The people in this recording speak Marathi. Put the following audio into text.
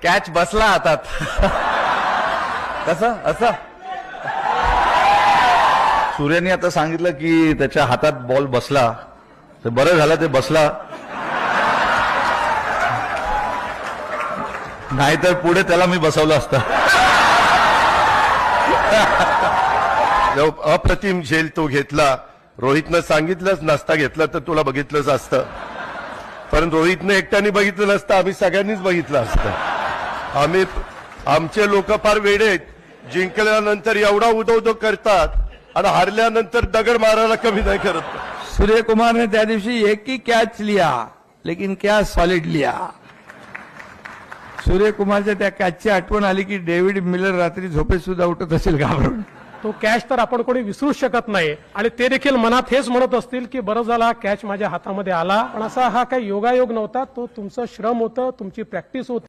कॅच बसला हातात. कसं असं सूर्याने आता सांगितलं की त्याच्या हातात बॉल बसला, तर बरं झालं ते बसला, नाहीतर पुढे त्याला मी बसवलं असतं. अप्रतिम झेल तो घेतला. रोहितनं सांगितलंच नसता घेतलं तर तुला बघितलंच असतं, पण रोहितनं एकट्याने बघितलं नसतं, आम्ही सगळ्यांनीच बघितलं असतं. आमचे लोक फार वेडे आहेत. जिंकल्यानंतर एवढा उदो करतात आणि हारल्यानंतर दगड मारायला कमी नाही करत. सूर्य कुमार ने त्या दिवशी एक ही कैच लिया, लेकिन क्या सॉलिड लिया. सूर्य कुमारच्या त्या कॅचची आठवण आली की डेव्हिड मिलर रात्री झोपेत सुद्धा उठत असेल घाबरून. तो कॅच तर आपण कोणी विसरूच शकत नाही आणि ते देखील मनात हेच म्हणत असतील की बरं झाला कॅच माझ्या हातामध्ये आला. पण असा हा काही योगायोग नव्हता, तो तुमचं श्रम होतं, तुमची प्रॅक्टिस होती.